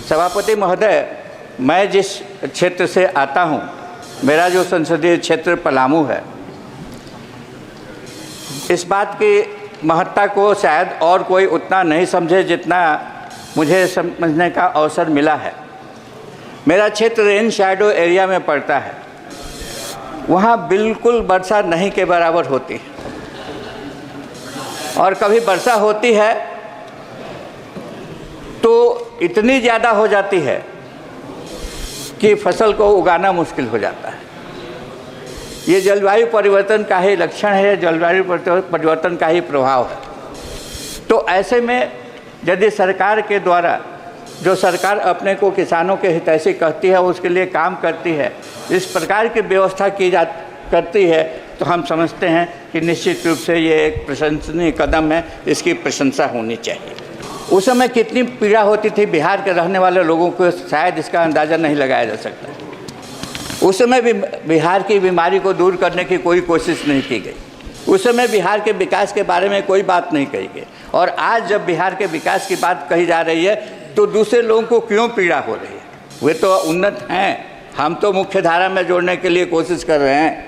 सभापति महोदय, मैं जिस क्षेत्र से आता हूं, मेरा जो संसदीय क्षेत्र पलामू है, इस बात की महत्ता को शायद और कोई उतना नहीं समझे जितना मुझे समझने का अवसर मिला है। मेरा क्षेत्र रेन शैडो एरिया में पड़ता है। वहाँ बिल्कुल वर्षा नहीं के बराबर होती, और कभी वर्षा होती है तो इतनी ज़्यादा हो जाती है कि फसल को उगाना मुश्किल हो जाता है। ये जलवायु परिवर्तन का ही लक्षण है, जलवायु परिवर्तन का ही प्रभाव है। तो ऐसे में यदि सरकार के द्वारा, जो सरकार अपने को किसानों के हितैषी कहती है, उसके लिए काम करती है, इस प्रकार की व्यवस्था करती है, तो हम समझते हैं कि निश्चित रूप से ये एक प्रशंसनीय कदम है, इसकी प्रशंसा होनी चाहिए। उस समय कितनी पीड़ा होती थी बिहार के रहने वाले लोगों को, शायद इसका अंदाज़ा नहीं लगाया जा सकता। उस समय भी बिहार की बीमारी को दूर करने की कोई कोशिश नहीं की गई। उस समय बिहार के विकास के बारे में कोई बात नहीं कही गई। और आज जब बिहार के विकास की बात कही जा रही है तो दूसरे लोगों को क्यों पीड़ा हो रही है? वे तो उन्नत हैं, हम तो मुख्य धारा में जोड़ने के लिए कोशिश कर रहे हैं।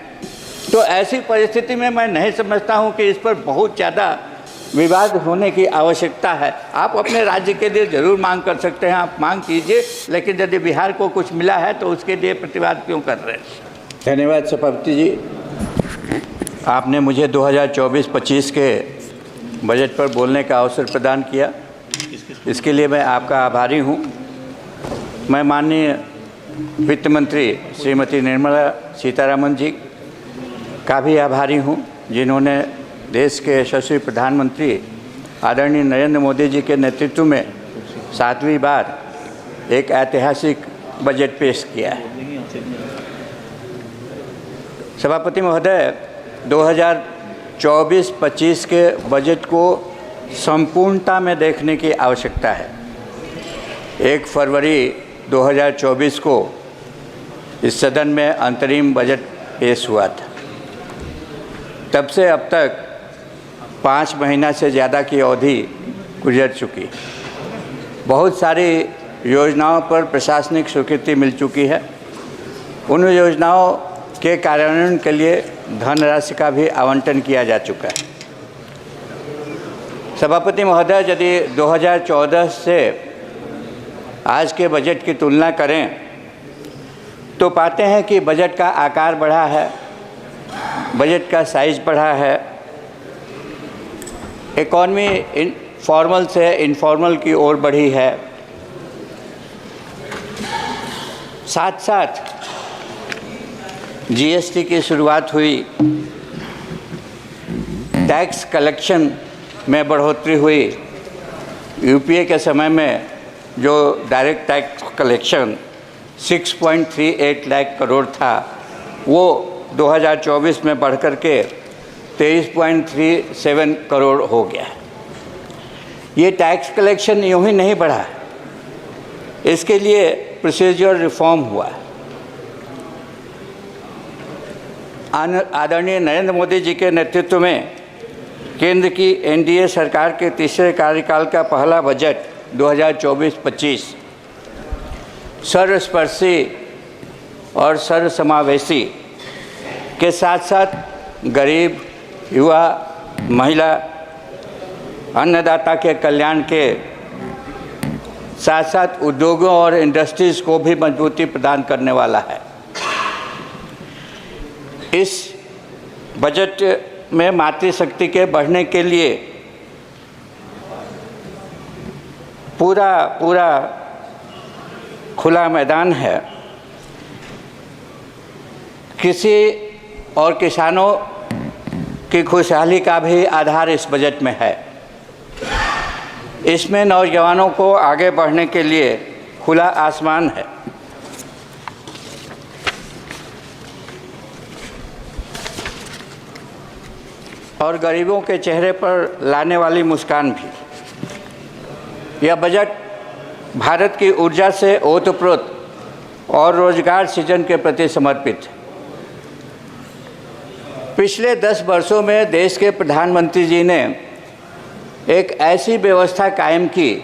तो ऐसी परिस्थिति में मैं नहीं समझता हूं कि इस पर बहुत ज़्यादा विवाद होने की आवश्यकता है। आप अपने राज्य के लिए ज़रूर मांग कर सकते हैं, आप मांग कीजिए, लेकिन यदि बिहार को कुछ मिला है तो उसके लिए प्रतिवाद क्यों कर रहे हैं? धन्यवाद सभापति जी। आपने मुझे 2024-25 के बजट पर बोलने का अवसर प्रदान किया, इसके लिए मैं आपका आभारी हूँ। मैं माननीय वित्त मंत्री श्रीमती निर्मला सीतारमण जी का भी आभारी हूँ, जिन्होंने देश के यशस्वी प्रधानमंत्री आदरणीय नरेंद्र मोदी जी के नेतृत्व में 7वीं बार एक ऐतिहासिक बजट पेश किया है। सभापति महोदय, 2024-25 के बजट को संपूर्णता में देखने की आवश्यकता है। 1 फरवरी 2024 को इस सदन में अंतरिम बजट पेश हुआ था। तब से अब तक 5 महीना से ज़्यादा की अवधि गुजर चुकी। बहुत सारी योजनाओं पर प्रशासनिक स्वीकृति मिल चुकी है। उन योजनाओं के कार्यान्वयन के लिए धनराशि का भी आवंटन किया जा चुका है। सभापति महोदय, यदि 2014 से आज के बजट की तुलना करें तो पाते हैं कि बजट का आकार बढ़ा है, बजट का साइज बढ़ा है। इकॉनमी फॉर्मल से इनफॉर्मल की ओर बढ़ी है। साथ साथ जीएसटी की शुरुआत हुई, टैक्स कलेक्शन में बढ़ोतरी हुई। यूपीए के समय में जो direct tax collection 6.38 lakh crore था, वो 2024 में बढ़कर के 23.37 करोड़ हो गया। ये टैक्स कलेक्शन यूँ ही नहीं बढ़ा, इसके लिए प्रोसीजर रिफॉर्म हुआ। आदरणीय नरेंद्र मोदी जी के नेतृत्व में केंद्र की एनडीए सरकार के तीसरे कार्यकाल का पहला बजट 2024-25 सर्वस्पर्शी और सर्वसमावेशी के साथ साथ गरीब, युवा, महिला, अन्नदाता के कल्याण के साथ साथ उद्योगों और इंडस्ट्रीज़ को भी मजबूती प्रदान करने वाला है। इस बजट में मातृशक्ति के बढ़ने के लिए पूरा खुला मैदान है। कृषि और किसानों की खुशहाली का भी आधार इस बजट में है। इसमें नौजवानों को आगे बढ़ने के लिए खुला आसमान है। और गरीबों के चेहरे पर लाने वाली मुस्कान भी। यह बजट भारत की ऊर्जा से ओतप्रोत और रोजगार सृजन के प्रति समर्पित है। पिछले 10 वर्षों में देश के प्रधानमंत्री जी ने एक ऐसी व्यवस्था कायम की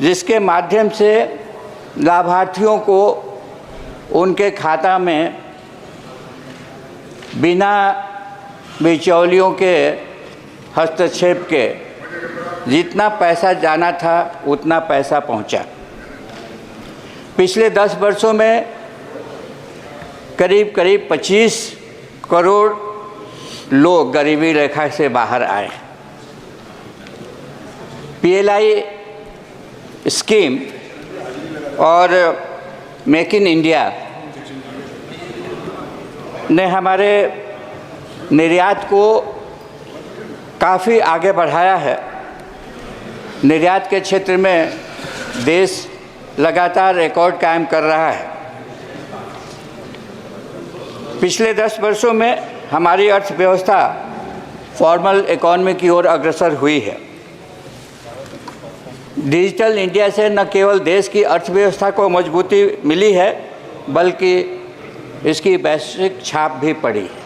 जिसके माध्यम से लाभार्थियों को उनके खाता में बिना बिचौलियों के हस्तक्षेप के जितना पैसा जाना था उतना पैसा पहुंचा। पिछले 10 वर्षों में करीब 25 करोड़ लोग गरीबी रेखा से बाहर आए। पीएलआई स्कीम और मेक इन इंडिया ने हमारे निर्यात को काफ़ी आगे बढ़ाया है। निर्यात के क्षेत्र में देश लगातार रिकॉर्ड कायम कर रहा है। पिछले 10 वर्षों में हमारी अर्थव्यवस्था फॉर्मल इकोनॉमी की ओर अग्रसर हुई है। डिजिटल इंडिया से न केवल देश की अर्थव्यवस्था को मजबूती मिली है बल्कि इसकी वैश्विक छाप भी पड़ी है।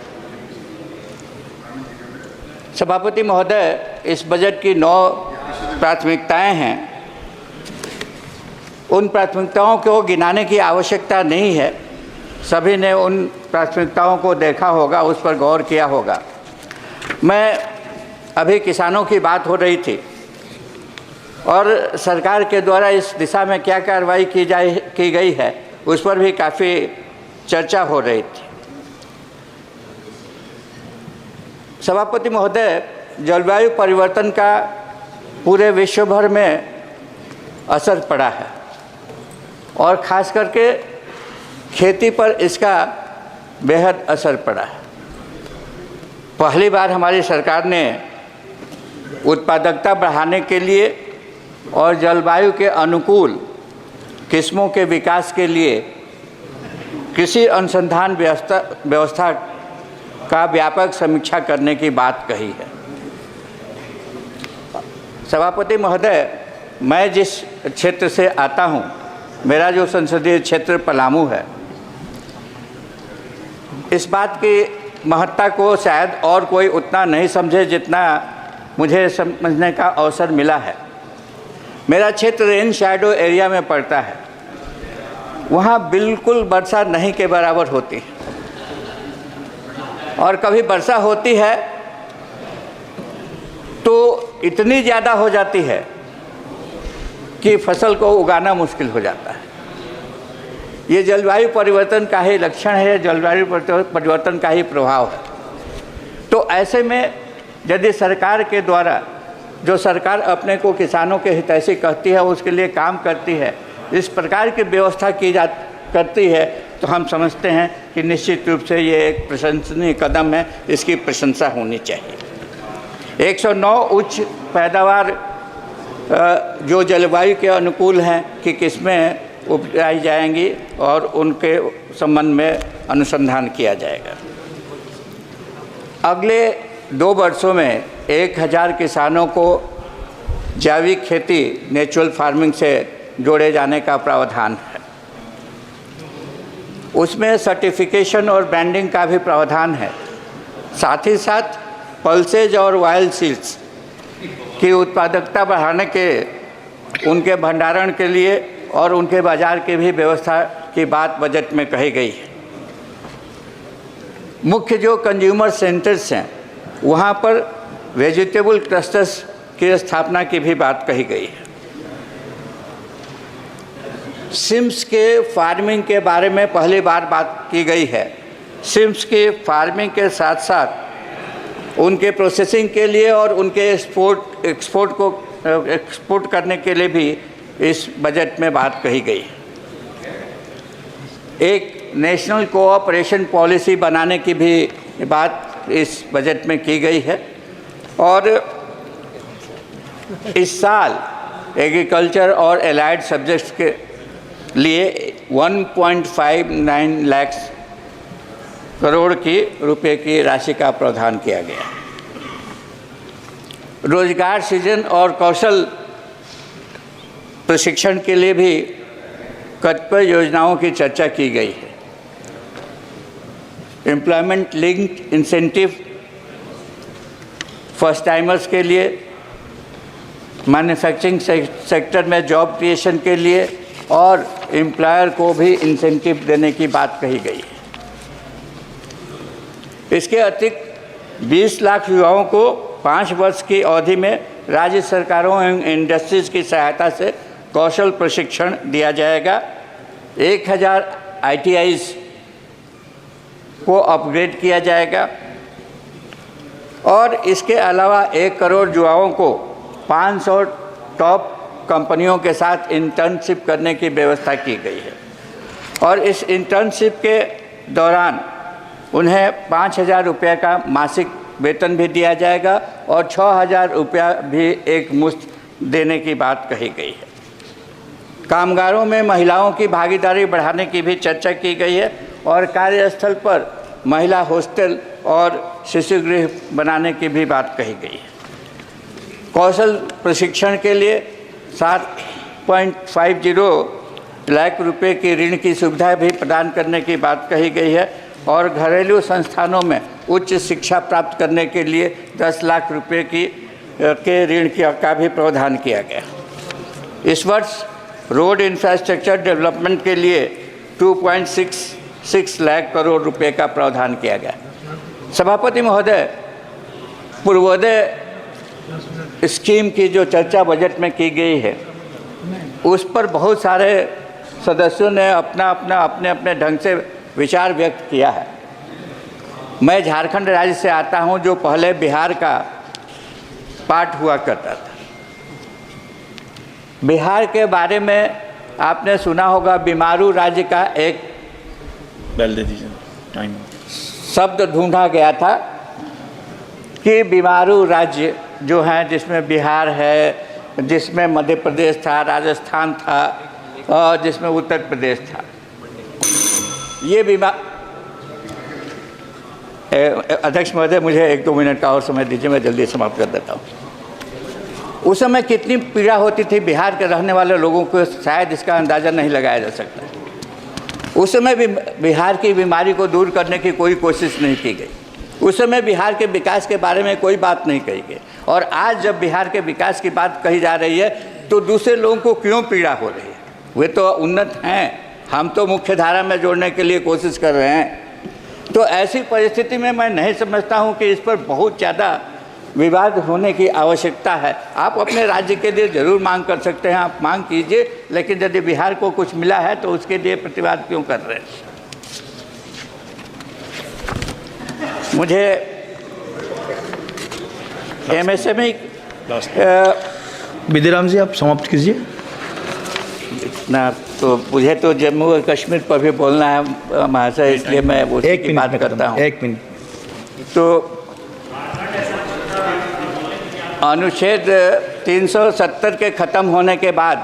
सभापति महोदय, इस बजट की 9 प्राथमिकताएं हैं। उन प्राथमिकताओं को गिनाने की आवश्यकता नहीं है। सभी ने उन प्राथमिकताओं को देखा होगा, उस पर गौर किया होगा। मैं अभी किसानों की बात हो रही थी और सरकार के द्वारा इस दिशा में क्या कार्रवाई की गई है उस पर भी काफ़ी चर्चा हो रही थी। सभापति महोदय, जलवायु परिवर्तन का पूरे विश्व भर में असर पड़ा है और ख़ास करके खेती पर इसका बेहद असर पड़ा है। पहली बार हमारी सरकार ने उत्पादकता बढ़ाने के लिए और जलवायु के अनुकूल किस्मों के विकास के लिए कृषि अनुसंधान व्यवस्था का व्यापक समीक्षा करने की बात कही है। सभापति महोदय, मैं जिस क्षेत्र से आता हूँ, मेरा जो संसदीय क्षेत्र पलामू है, इस बात की महत्ता को शायद और कोई उतना नहीं समझे जितना मुझे समझने का अवसर मिला है। मेरा क्षेत्र रेन शैडो एरिया में पड़ता है। वहाँ बिल्कुल वर्षा नहीं के बराबर होती और कभी वर्षा होती है तो इतनी ज़्यादा हो जाती है कि फसल को उगाना मुश्किल हो जाता है। ये जलवायु परिवर्तन का ही लक्षण है, जलवायु परिवर्तन का ही प्रभाव है। तो ऐसे में यदि सरकार के द्वारा, जो सरकार अपने को किसानों के हितैषी कहती है, उसके लिए काम करती है, इस प्रकार की व्यवस्था करती है, तो हम समझते हैं कि निश्चित रूप से ये एक प्रशंसनीय कदम है, इसकी प्रशंसा होनी चाहिए। 109 उच्च पैदावार जो जलवायु के अनुकूल हैं कि किस्में उपजाई जाएंगी और उनके संबंध में अनुसंधान किया जाएगा। अगले 2 वर्षों में 1000 किसानों को जैविक खेती, नेचुरल फार्मिंग से जोड़े जाने का प्रावधान है। उसमें सर्टिफिकेशन और ब्रांडिंग का भी प्रावधान है। साथ ही साथ पल्सेज और वाइल्ड सीड्स की उत्पादकता बढ़ाने के, उनके भंडारण के लिए और उनके बाज़ार की भी व्यवस्था की बात बजट में कही गई है। मुख्य जो कंज्यूमर सेंटर्स हैं वहाँ पर वेजिटेबल क्लस्टर्स की स्थापना की भी बात कही गई है। सिम्स के फार्मिंग के बारे में पहली बार बात की गई है। सिम्स के फार्मिंग के साथ साथ उनके प्रोसेसिंग के लिए और उनके एक्सपोर्ट करने के लिए भी इस बजट में बात कही गई है। एक नेशनल कोऑपरेशन पॉलिसी बनाने की भी बात इस बजट में की गई है और इस साल एग्रीकल्चर और एलाइड सब्जेक्ट्स के लिए 1.59 लाख करोड़ की रुपए की राशि का प्रावधान किया गया। रोजगार सृजन और कौशल प्रशिक्षण के लिए भी कतिपय योजनाओं की चर्चा की गई है। Employment linked incentive first timers के लिए, मैन्युफैक्चरिंग सेक्टर में जॉब क्रिएशन के लिए और एम्प्लॉयर को भी इंसेंटिव देने की बात कही गई है। इसके अतिरिक्त 20 लाख युवाओं को 5 वर्ष की अवधि में राज्य सरकारों एवं इंडस्ट्रीज की सहायता से कौशल प्रशिक्षण दिया जाएगा। 1000 ITIs को अपग्रेड किया जाएगा और इसके अलावा 1 करोड़ युवाओं को 500 टॉप कंपनियों के साथ इंटर्नशिप करने की व्यवस्था की गई है और इस इंटर्नशिप के दौरान उन्हें 5000 रुपये का मासिक वेतन भी दिया जाएगा और 6000 रुपया भी एक मुश्त देने की बात कही गई है। कामगारों में महिलाओं की भागीदारी बढ़ाने की भी चर्चा की गई है और कार्यस्थल पर महिला हॉस्टल और शिशु गृह बनाने की भी बात कही गई है। कौशल प्रशिक्षण के लिए 7.50 लाख रुपए की ऋण की सुविधा भी प्रदान करने की बात कही गई है और घरेलू संस्थानों में उच्च शिक्षा प्राप्त करने के लिए 10 लाख रुपए के ऋण का भी प्रावधान किया गया। इस वर्ष रोड इंफ्रास्ट्रक्चर डेवलपमेंट के लिए 2.66 लाख करोड़ रुपए का प्रावधान किया गया। सभापति महोदय, पूर्वोदय स्कीम की जो चर्चा बजट में की गई है उस पर बहुत सारे सदस्यों ने अपने अपने ढंग से विचार व्यक्त किया है। मैं झारखंड राज्य से आता हूं जो पहले बिहार का पार्ट हुआ करता था। बिहार के बारे में आपने सुना होगा, बीमारू राज्य का एक शब्द ढूंढा गया था कि बीमारू राज्य जो है, जिसमें बिहार है, जिसमें मध्य प्रदेश था, राजस्थान था और जिसमें उत्तर प्रदेश था। ये अध्यक्ष महोदय, मुझे 1-2 मिनट का और समय दीजिए, मैं जल्दी समाप्त कर देता हूँ। उस समय कितनी पीड़ा होती थी बिहार के रहने वाले लोगों को, शायद इसका अंदाज़ा नहीं लगाया जा सकता। उस समय भी बिहार की बीमारी को दूर करने की कोई कोशिश नहीं की गई। उस समय बिहार के विकास के बारे में कोई बात नहीं कही गई और आज जब बिहार के विकास की बात कही जा रही है तो दूसरे लोगों को क्यों पीड़ा हो रही है? वे तो उन्नत हैं, हम तो मुख्य धारा में जोड़ने के लिए कोशिश कर रहे हैं। तो ऐसी परिस्थिति में मैं नहीं समझता हूं कि इस पर बहुत ज़्यादा विवाद होने की आवश्यकता है। आप अपने राज्य के लिए ज़रूर मांग कर सकते हैं, आप मांग कीजिए, लेकिन यदि बिहार को कुछ मिला है तो उसके लिए प्रतिवाद क्यों कर रहे हैं? मुझे MSME विधिराम जी, आप समाप्त कीजिए ना। तो मुझे तो जम्मू और कश्मीर पर भी बोलना है महाशय, इसलिए मैं उसी की बात करता हूँ। 1 मिनट। तो अनुच्छेद 370 के ख़त्म होने के बाद,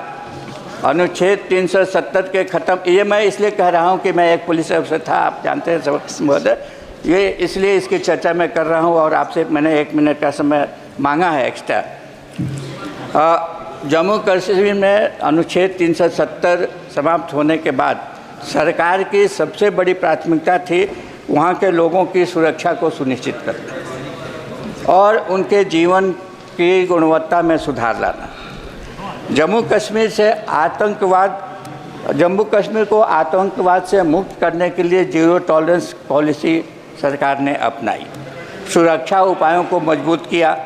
अनुच्छेद 370 के ख़त्म, ये मैं इसलिए कह रहा हूँ कि मैं एक पुलिस अफसर था, आप जानते हैं सभापति महोदय, ये इसलिए इसकी चर्चा मैं कर रहा हूँ और आपसे मैंने 1 मिनट का समय मांगा है एक्स्ट्रा। जम्मू कश्मीर में अनुच्छेद 370 समाप्त होने के बाद सरकार की सबसे बड़ी प्राथमिकता थी वहाँ के लोगों की सुरक्षा को सुनिश्चित करना और उनके जीवन की गुणवत्ता में सुधार लाना। जम्मू कश्मीर को आतंकवाद से मुक्त करने के लिए जीरो टॉलरेंस पॉलिसी सरकार ने अपनाई, सुरक्षा उपायों को मजबूत किया,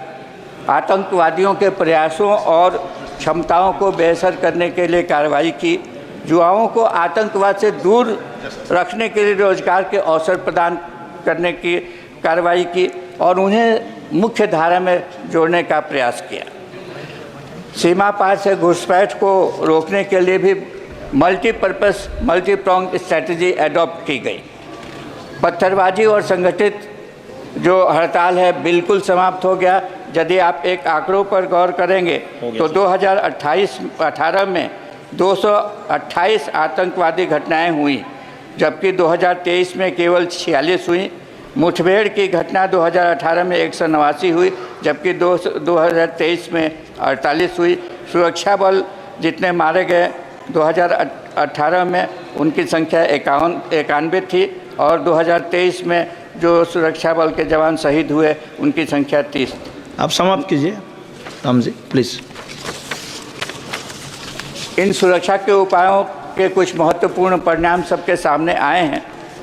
आतंकवादियों के प्रयासों और क्षमताओं को बेअसर करने के लिए कार्रवाई की, युवाओं को आतंकवाद से दूर रखने के लिए रोजगार के अवसर प्रदान करने की कार्रवाई की और उन्हें मुख्य धारा में जोड़ने का प्रयास किया। सीमा पार से घुसपैठ को रोकने के लिए भी मल्टीपर्पस मल्टीप्रॉन्ग स्ट्रैटेजी एडॉप्ट की गई। पत्थरबाजी और संगठित जो हड़ताल है बिल्कुल समाप्त हो गया। यदि आप एक आंकड़ों पर गौर करेंगे तो 2018 में 228 आतंकवादी घटनाएं हुई, जबकि 2023 में केवल 46 हुई। मुठभेड़ की घटना 2018 में 189 हुई, जबकि 2023 में 48 हुई। सुरक्षा बल जितने मारे गए 2018 में उनकी संख्या 91 थी और 2023 में जो सुरक्षा बल के जवान शहीद हुए उनकी संख्या 30 थी। आप समाप्त कीजिए राम जी प्लीज़। इन सुरक्षा के उपायों के कुछ महत्वपूर्ण परिणाम सबके सामने आए हैं।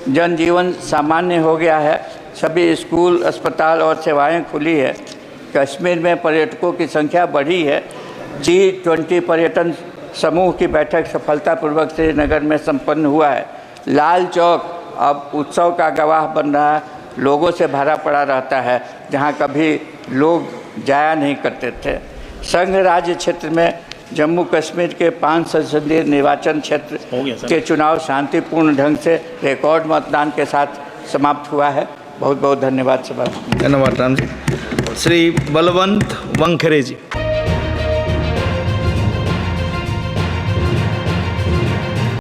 जनजीवन सामान्य हो गया है, सभी स्कूल, अस्पताल और सेवाएं खुली है। कश्मीर में पर्यटकों की संख्या बढ़ी है। G20 पर्यटन समूह की बैठक सफलतापूर्वक श्रीनगर में संपन्न हुआ है। लाल चौक अब उत्सव का गवाह बन रहा है, लोगों से भरा पड़ा रहता है, जहां कभी लोग जाया नहीं करते थे। संघ राज्य क्षेत्र में जम्मू कश्मीर के 5 संसदीय निर्वाचन क्षेत्र के चुनाव शांतिपूर्ण ढंग से रिकॉर्ड मतदान के साथ समाप्त हुआ है। बहुत बहुत धन्यवाद सभा। धन्यवाद राम जी। श्री बलवंत वंखरे जी।